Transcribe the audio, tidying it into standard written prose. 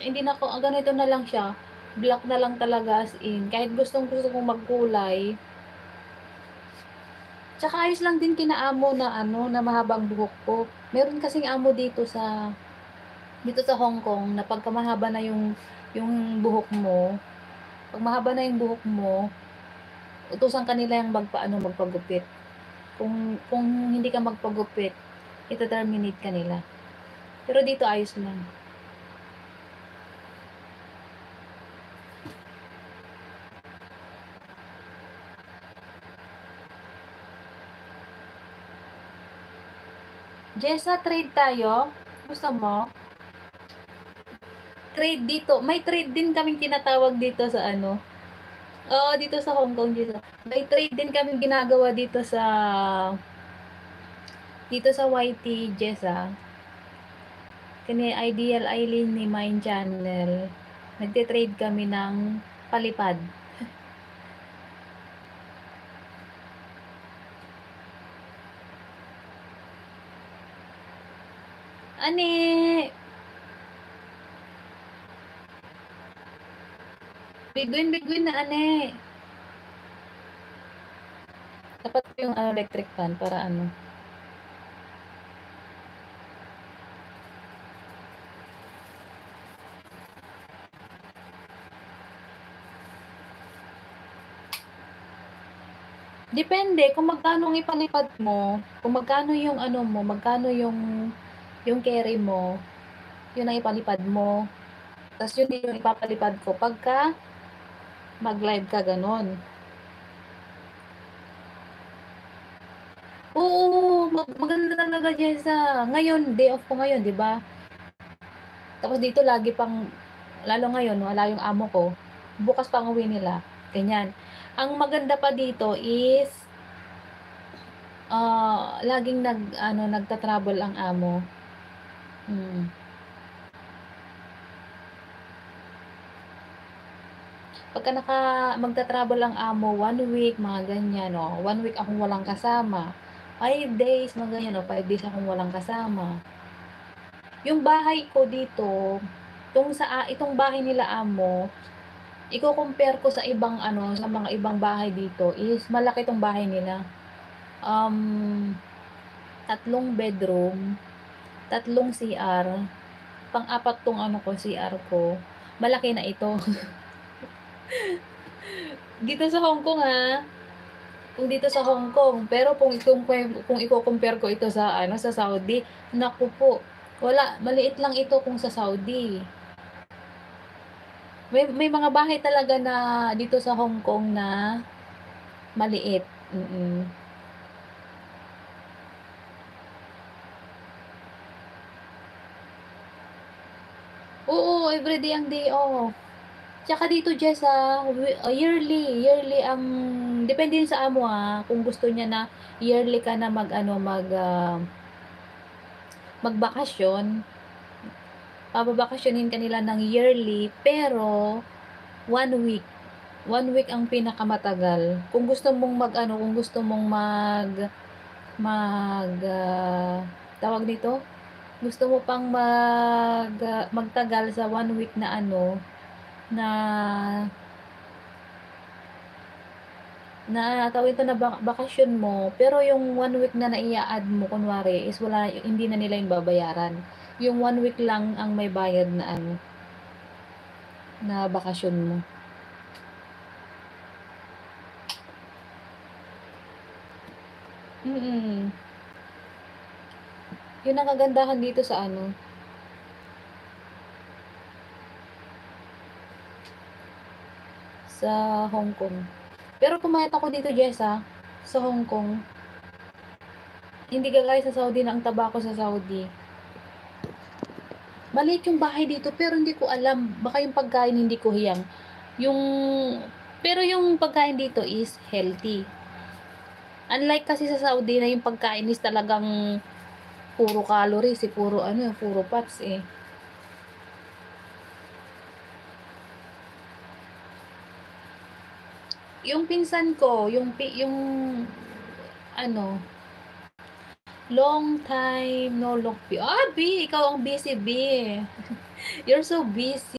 hindi na ako, ganito na lang siya, black na lang talaga as in, kahit gustong-gusto kong magkulay. Tsaka ayos lang din kina amo na ano, na mahaba ang buhok ko. Meron kasing amo dito sa Hong Kong na pagka mahaba na yung buhok mo, 'pag mahaba na yung buhok mo, utusan ka nila yang magpagupit. Kung hindi ka magpagupit, ita-terminate ka nila. Pero dito ayos lang. Jessa, trade tayo? Gusto mo? Trade dito. May trade din kaming tinatawag dito sa ano. Oo, dito sa Hong Kong dito. May trade din kaming ginagawa dito sa YT, Jessa. Kani Ideal Eileen ni Mine Channel. Nagte-trade kami ng palipad. Ani, biguin na ane. Dapat yung electric fan para ano. Depende kung magkano ang ipalipad mo, kung magkano yung ano mo, magkano yung carry mo, yun ang ipalipad mo. Tapos yun din yung ipapalipad ko pagka mag-live ka ganon. Oo, maganda talaga Jessa. Ngayon, day off ko ngayon, di ba? Tapos dito lagi pang, lalo ngayon, wala yung amo ko. Bukas pang uwi nila. Ganyan. Ang maganda pa dito is, laging nagta-travel ang amo. Pagka magta-travel ang amo, 1 week, mga ganyan, 1 week akong walang kasama. 5 days, mga ganyan, 5 days akong walang kasama. Yung bahay ko dito, itong bahay nila amo, i-compare ko sa sa mga ibang bahay dito is malaki tong bahay nila. 3 bedroom, 3 CR, pang-apat tong CR ko. Malaki na ito. Dito sa Hong Kong kung dito sa Hong Kong, pero kung i-compare ko ito sa Saudi, naku po, wala, maliit lang ito kung sa Saudi. May mga bahay talaga na dito sa Hong Kong na maliit. Oo, everyday ang day off. Tsaka dito Jessa, yearly ang depende yun sa amo kung gusto niya na yearly ka na magbakasyon, babakasyonin kanila ng yearly, pero 1 week. 1 week ang pinakamatagal. Kung gusto mong kung gusto mong tawag nito, gusto mo pang magtagal sa 1 week na na tawag ito na bakasyon mo, pero yung 1 week na naia-add mo, kunwari, is hindi na nila yung babayaran. Yung 1 week lang ang may bayad na bakasyon mo. Yun ang kagandahan dito sa sa Hong Kong. Pero pumayat ako dito, Jessa, sa Hong Kong. Hindi kagaya sa Saudi na ang taba ko sa Saudi. Maliit yung bahay dito, pero hindi ko alam. Baka yung pagkain hindi ko hiyang. Pero yung pagkain dito is healthy. Unlike kasi sa Saudi na yung pagkain is talagang puro calories, puro fats Yung pinsan ko, yung long time no look. B, ikaw ang busy, B. You're so busy.